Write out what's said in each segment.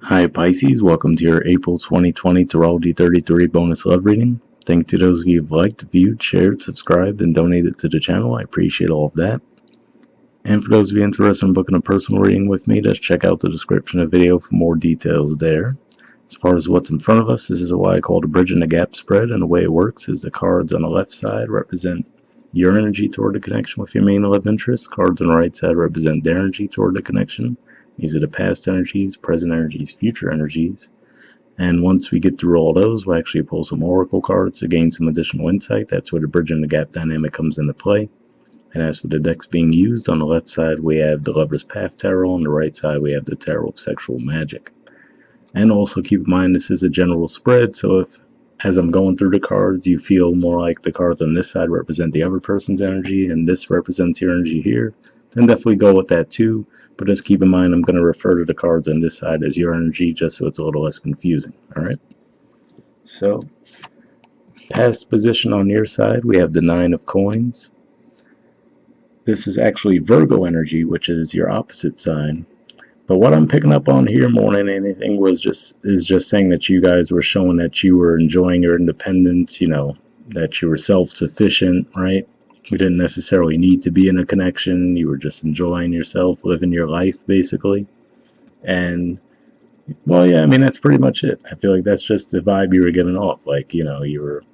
Hi Pisces, welcome to your April 2020 Astrology 33 bonus love reading. Thank you to those of you who've liked, viewed, shared, subscribed, and donated to the channel. I appreciate all of that. And for those of you interested in booking a personal reading with me, just check out the description of the video for more details there. As far as what's in front of us, this is what I call the bridging the gap spread, and the way it works is the cards on the left side represent your energy toward the connection with your main love interest. Cards on the right side represent their energy toward the connection. These are the past energies, present energies, future energies. And once we get through all those, we'll actually pull some oracle cards to gain some additional insight. That's where the bridging the gap dynamic comes into play. And as for the decks being used, on the left side we have the Lover's Path Tarot, on the right side we have the Tarot of Sexual Magic. And also keep in mind this is a general spread, so if as I'm going through the cards you feel more like the cards on this side represent the other person's energy and this represents your energy here, then definitely go with that too. But just keep in mind I'm going to refer to the cards on this side as your energy just so it's a little less confusing. Alright? So, past position on your side, we have the Nine of Coins. This is actually Virgo energy, which is your opposite sign. But what I'm picking up on here more than anything is just saying that you guys were showing that you were enjoying your independence, that you were self-sufficient, right? We didn't necessarily need to be in a connection. You were just enjoying yourself, living your life, basically. And, well, yeah, I mean, that's pretty much it. I feel like that's just the vibe you were giving off. Like, you were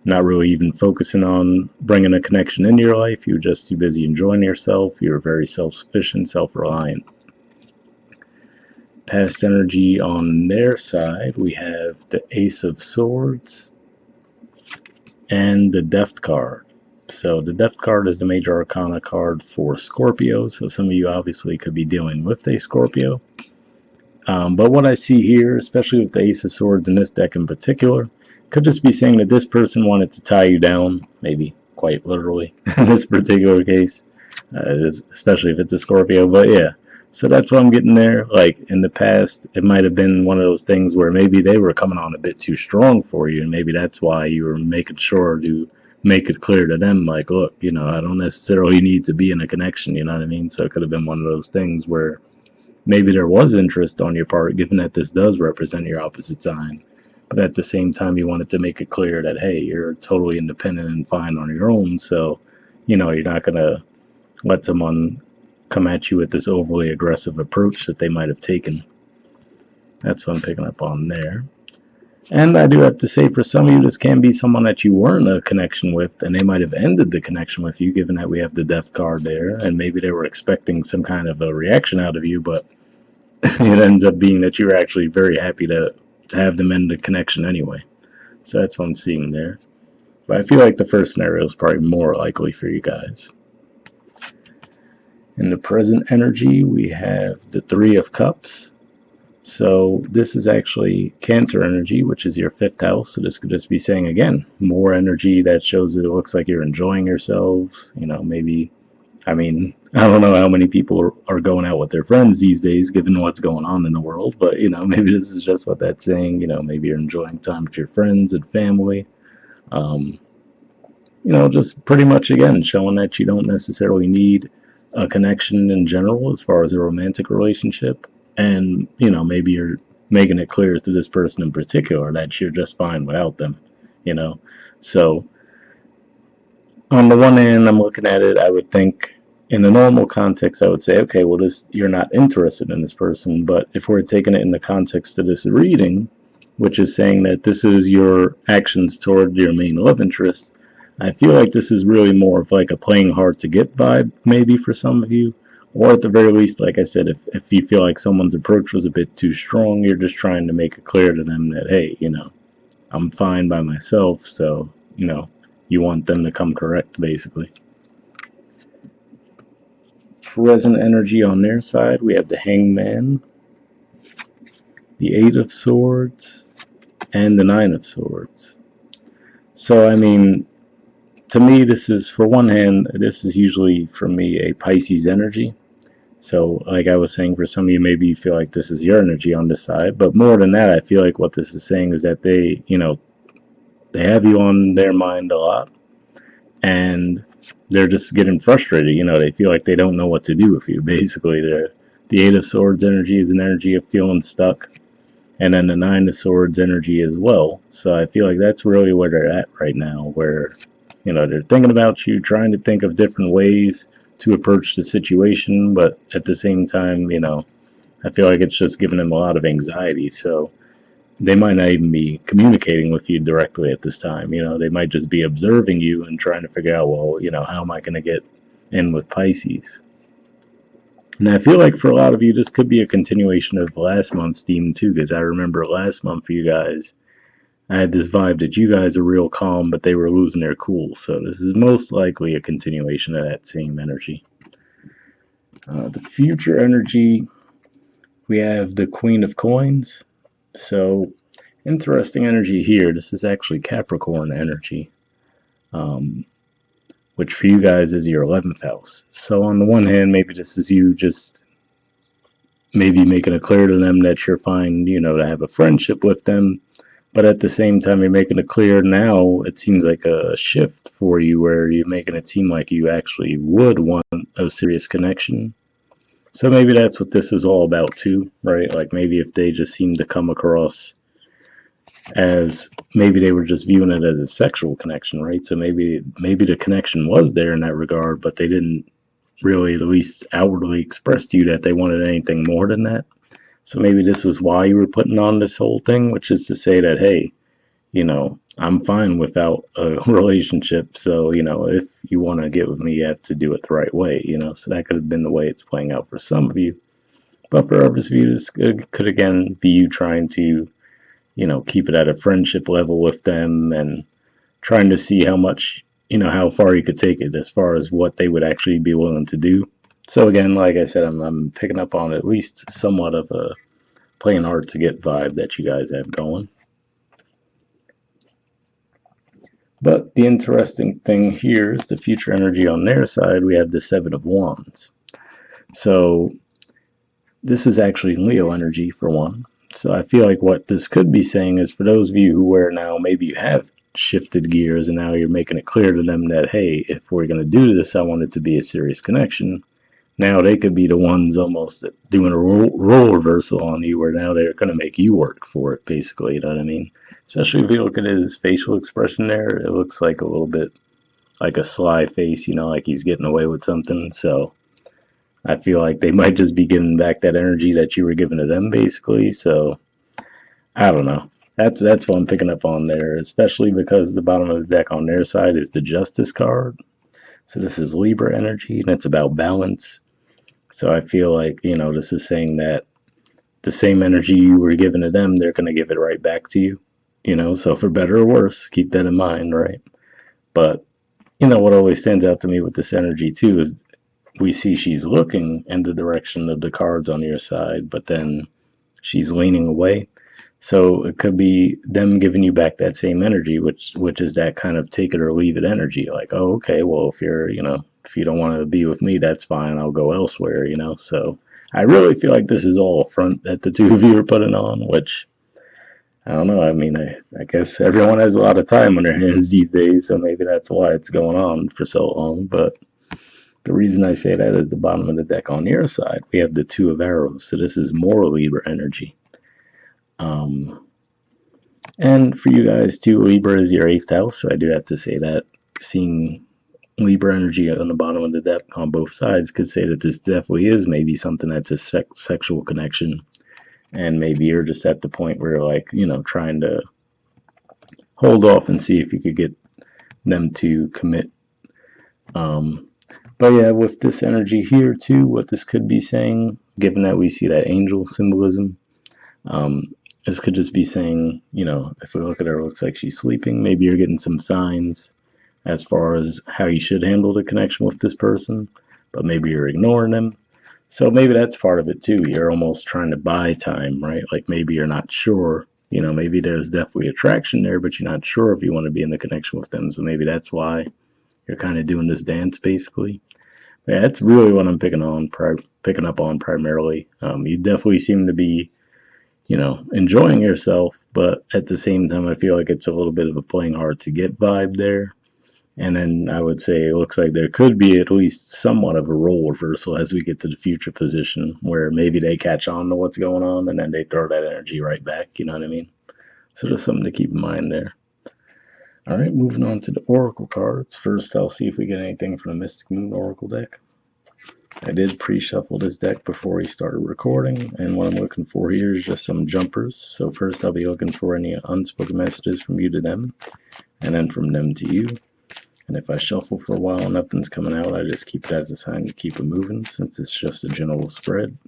not really even focusing on bringing a connection into your life. You were just too busy enjoying yourself. You were very self-sufficient, self-reliant. Past energy on their side, we have the Ace of Swords and the Death card. So the Death card is the major arcana card for Scorpio, so some of you obviously could be dealing with a Scorpio. But what I see here, especially with the Ace of Swords in this deck in particular, could just be saying that this person wanted to tie you down, maybe quite literally in this particular case, especially if it's a Scorpio, but yeah. So that's what I'm getting there. Like in the past, it might have been one of those things where maybe they were coming on a bit too strong for you, and maybe that's why you were making sure to make it clear to them, like, look, I don't necessarily need to be in a connection, you know what I mean? So it could have been one of those things where maybe there was interest on your part, given that this does represent your opposite sign, but at the same time you wanted to make it clear that, hey, you're totally independent and fine on your own, so, you're not going to let someone come at you with this overly aggressive approach that they might have taken. That's what I'm picking up on there. And I do have to say, for some of you, this can be someone that you weren't a connection with, and they might have ended the connection with you, given that we have the Death card there, and maybe they were expecting some kind of a reaction out of you, but it ends up being that you're actually very happy to have them end the connection anyway. So that's what I'm seeing there. But I feel like the first scenario is probably more likely for you guys. In the present energy, we have the Three of Cups. So this is actually Cancer energy, which is your fifth house. So this could just be saying, again, more energy that shows that it looks like you're enjoying yourselves. Maybe, I don't know how many people are going out with their friends these days, given what's going on in the world. But, maybe this is just what that's saying. Maybe you're enjoying time with your friends and family. Just pretty much, again, showing that you don't necessarily need a connection in general as far as a romantic relationship. And, maybe you're making it clear to this person in particular that you're just fine without them, So, on the one hand, I'm looking at it, I would think, in the normal context, I would say, okay, well, you're not interested in this person. But if we're taking it in the context of this reading, which is saying that this is your actions toward your main love interest, I feel like this is really more of like a playing hard to get vibe, maybe for some of you. Or at the very least, like I said, if you feel like someone's approach was a bit too strong, you're just trying to make it clear to them that, hey, I'm fine by myself, so, you want them to come correct, basically. Present energy on their side, we have the Hangman, the Eight of Swords, and the Nine of Swords. So, to me, this is, for one hand, this is usually, for me, a Pisces energy. So, like I was saying, for some of you, maybe you feel like this is your energy on this side. But more than that, I feel like what this is saying is that they have you on their mind a lot. And they're just getting frustrated. They feel like they don't know what to do with you. Basically, the Eight of Swords energy is an energy of feeling stuck. and then the Nine of Swords energy as well. So I feel like that's really where they're at right now, where they're thinking about you, trying to think of different ways to approach the situation, but at the same time, I feel like it's just giving them a lot of anxiety. So they might not even be communicating with you directly at this time. They might just be observing you and trying to figure out, well, how am I going to get in with Pisces? And I feel like for a lot of you, this could be a continuation of last month's theme too, because I remember last month for you guys, I had this vibe that you guys are real calm, but they were losing their cool. So this is most likely a continuation of that same energy. The future energy, we have the Queen of Coins. So interesting energy here. This is actually Capricorn energy, which for you guys is your 11th house. So on the one hand, maybe this is you just maybe making it clear to them that you're fine, to have a friendship with them. But at the same time, you're making it clear now, it seems like a shift for you where you're making it seem like you actually would want a serious connection. So maybe that's what this is all about too, right? Like maybe if they just seem to come across as maybe they were just viewing it as a sexual connection, right? So maybe the connection was there in that regard, but they didn't really, at least outwardly, express to you that they wanted anything more than that. So maybe this was why you were putting on this whole thing, which is to say that, hey, I'm fine without a relationship. So, if you want to get with me, you have to do it the right way, So that could have been the way it's playing out for some of you. But for others of you, this could again be you trying to, keep it at a friendship level with them and trying to see how much, how far you could take it as far as what they would actually be willing to do. So again, like I said, I'm picking up on at least somewhat of a playing hard to get vibe that you guys have going. But the interesting thing here is the future energy on their side. We have the Seven of Wands. So this is actually Leo energy for one. So I feel like what this could be saying is for those of you who where now maybe you have shifted gears and now you're making it clear to them that, hey, if we're going to do this, I want it to be a serious connection. Now they could be the ones almost doing a role reversal on you where now they're going to make you work for it, basically. You know what I mean? Especially if you look at his facial expression there, it looks like a little bit like a sly face, like he's getting away with something. So I feel like they might just be giving back that energy that you were giving to them, basically. So I don't know. That's what I'm picking up on there, especially because the bottom of the deck on their side is the Justice card. So this is Libra energy, and it's about balance. So I feel like, this is saying that the same energy you were giving to them, they're going to give it right back to you. So for better or worse, keep that in mind, right? But, what always stands out to me with this energy, too, is we see she's looking in the direction of the cards on your side, but then she's leaning away. So it could be them giving you back that same energy, which is that kind of take it or leave it energy. Like, oh, okay, well, if you don't want to be with me, that's fine. I'll go elsewhere, So I really feel like this is all a front that the two of you are putting on, which I don't know. I mean, I guess everyone has a lot of time on their hands these days, so maybe that's why it's going on for so long. But the reason I say that is the bottom of the deck on your side, we have the Two of Arrows. So this is more Libra energy. And for you guys too, Libra is your 8th house, so I do have to say that. Seeing Libra energy on the bottom of the deck on both sides could say that this definitely is maybe something that's a sexual connection, and maybe you're just at the point where you're like, trying to hold off and see if you could get them to commit. But yeah, with this energy here too, what this could be saying, given that we see that angel symbolism, this could just be saying, if we look at her, it looks like she's sleeping. Maybe you're getting some signs as far as how you should handle the connection with this person, but maybe you're ignoring them. So maybe that's part of it too. You're almost trying to buy time, right? Like maybe you're not sure, maybe there's definitely attraction there, but you're not sure if you want to be in the connection with them. So maybe that's why you're kind of doing this dance, basically. Yeah, that's really what I'm picking up on primarily. You definitely seem to be enjoying yourself, but at the same time, I feel like it's a little bit of a playing hard to get vibe there. And then I would say it looks like there could be at least somewhat of a role reversal as we get to the future position where maybe they catch on to what's going on and then they throw that energy right back. You know what I mean? So just something to keep in mind there. All right, moving on to the Oracle cards. First, I'll see if we get anything from the Mystic Moon Oracle deck. I did pre-shuffle this deck before we started recording, and what I'm looking for here is just some jumpers. So first I'll be looking for any unspoken messages from you to them, and then from them to you. And if I shuffle for a while and nothing's coming out, I just keep it as a sign to keep it moving, since it's just a general spread.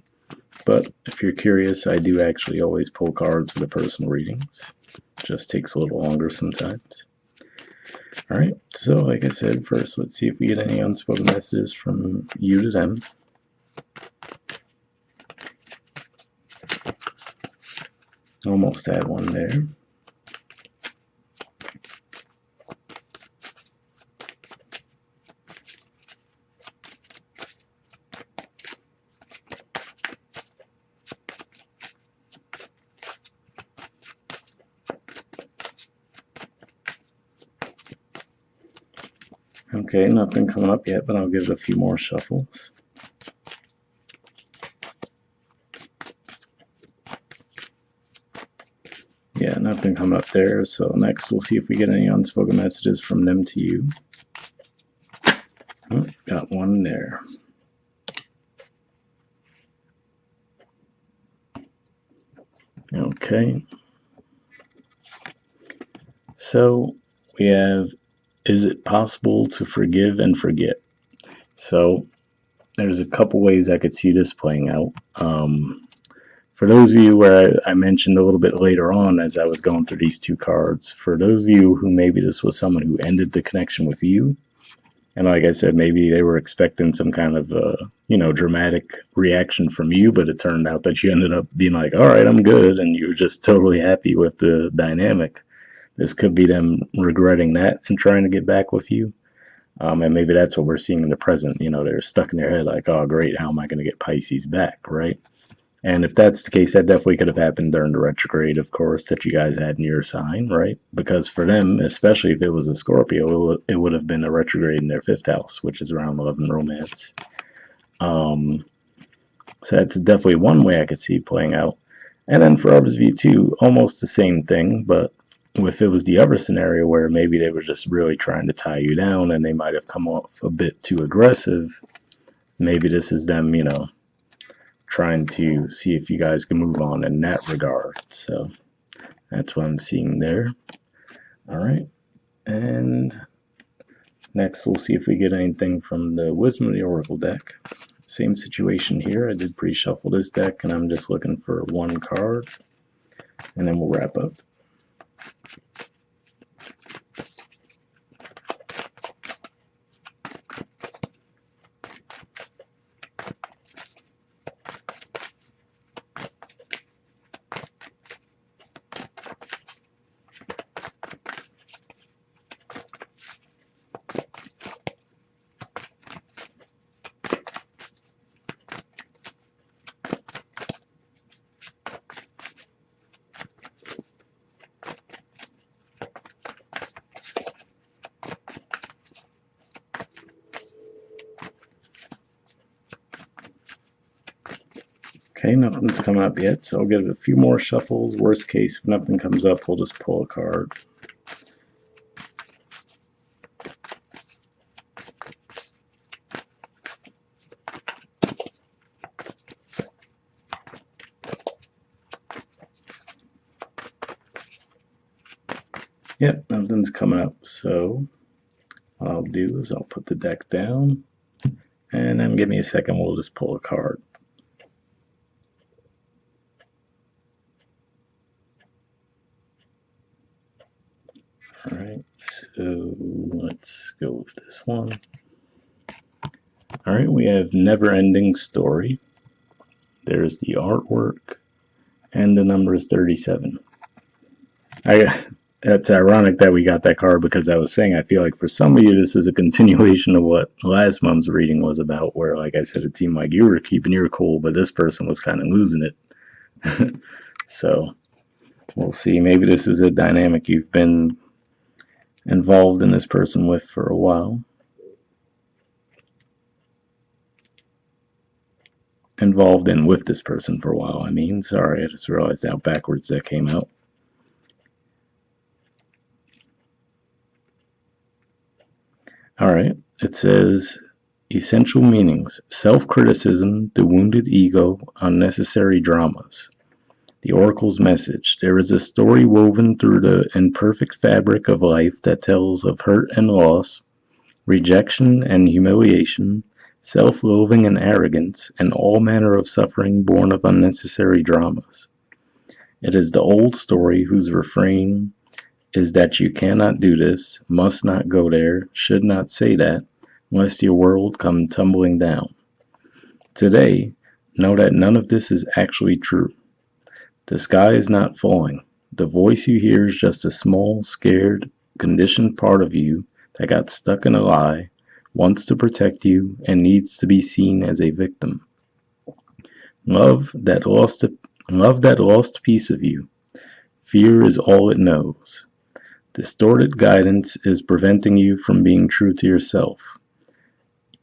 But if you're curious, I do actually always pull cards for the personal readings. It just takes a little longer sometimes. Alright, so like I said, first let's see if we get any unspoken messages from you to them. Almost had one there. Okay, nothing coming up yet, but I'll give it a few more shuffles. Yeah, nothing coming up there, so next we'll see if we get any unspoken messages from them to you. Oh, got one there. Okay. So we have, is it possible to forgive and forget? So there's a couple ways I could see this playing out. For those of you where I mentioned a little bit later on as I was going through these two cards, for those of you who maybe this was someone who ended the connection with you, and like I said, maybe they were expecting some kind of, dramatic reaction from you, but it turned out that you ended up being like, all right, I'm good, and you were just totally happy with the dynamic. This could be them regretting that and trying to get back with you. And maybe that's what we're seeing in the present. They're stuck in their head like, oh, great, how am I going to get Pisces back, right? And if that's the case, that definitely could have happened during the retrograde, of course, that you guys had in your sign, right? Because for them, especially if it was a Scorpio, it would have been a retrograde in their fifth house, which is around love and romance. So that's definitely one way I could see playing out. And then for others of you too, almost the same thing, but if it was the other scenario where maybe they were just really trying to tie you down and they might have come off a bit too aggressive, maybe this is them, trying to see if you guys can move on in that regard. So that's what I'm seeing there. All right. And next we'll see if we get anything from the Wisdom of the Oracle deck. Same situation here. I did pre-shuffle this deck and I'm just looking for one card and then we'll wrap up. Okay, nothing's coming up yet, so I'll give it a few more shuffles. Worst case, if nothing comes up, we'll just pull a card. Yep, nothing's coming up, so what I'll do is I'll put the deck down, and then give me a second, we'll just pull a card. Alright, so let's go with this one. Alright, we have Never Ending Story. There's the artwork, and the number is 37. It's ironic that we got that card because I was saying I feel like for some of you this is a continuation of what last month's reading was about, where like I said it seemed like you were keeping your cool, but this person was kind of losing it. So we'll see. Maybe this is a dynamic you've been involved in this person with for a while. Involved in with this person for a while, I mean. Sorry, I just realized how backwards that came out. Alright, it says essential meanings: self-criticism, the wounded ego, unnecessary dramas. The Oracle's message: there is a story woven through the imperfect fabric of life that tells of hurt and loss, rejection and humiliation, self-loathing and arrogance, and all manner of suffering born of unnecessary dramas. It is the old story whose refrain is that you cannot do this, must not go there, should not say that, lest your world come tumbling down. Today, know that none of this is actually true. The sky is not falling. The voice you hear is just a small, scared, conditioned part of you that got stuck in a lie, wants to protect you, and needs to be seen as a victim. Love that lost piece of you. Fear is all it knows. Distorted guidance is preventing you from being true to yourself.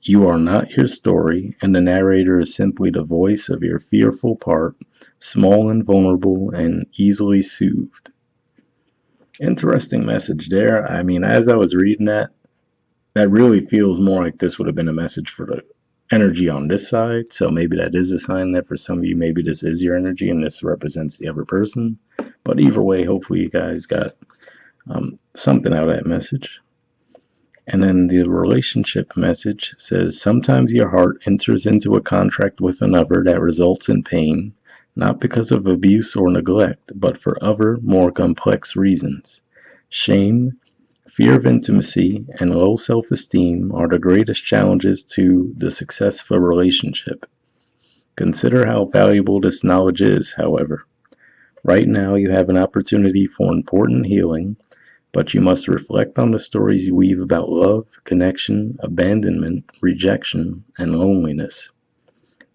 You are not your story, and the narrator is simply the voice of your fearful part, small and vulnerable and easily soothed. Interesting message there. I mean, as I was reading that really feels more like this would have been a message for the energy on this side. So maybe that is a sign that for some of you, maybe this is your energy and this represents the other person. But either way, hopefully you guys got something out of that message. And then the relationship message says, sometimes your heart enters into a contract with another that results in pain, not because of abuse or neglect, but for other, more complex reasons. Shame, fear of intimacy, and low self-esteem are the greatest challenges to the success of a relationship. Consider how valuable this knowledge is, however. Right now you have an opportunity for important healing, but you must reflect on the stories you weave about love, connection, abandonment, rejection, and loneliness.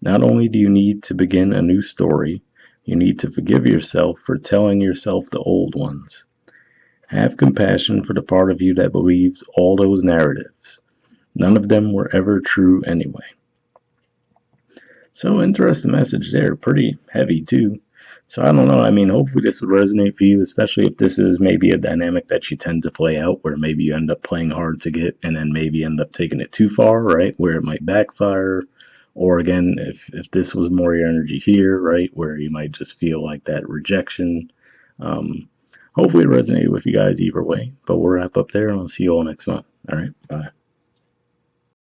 Not only do you need to begin a new story, you need to forgive yourself for telling yourself the old ones. Have compassion for the part of you that believes all those narratives. None of them were ever true anyway. So interesting message there, pretty heavy too. So I don't know, I mean, hopefully this would resonate for you, especially if this is maybe a dynamic that you tend to play out, where maybe you end up playing hard to get and then maybe end up taking it too far, right, where it might backfire. Or again, if this was more your energy here, right, where you might just feel like that rejection. Hopefully it resonated with you guys either way, but we'll wrap up there and I'll see you all next month. All right, bye.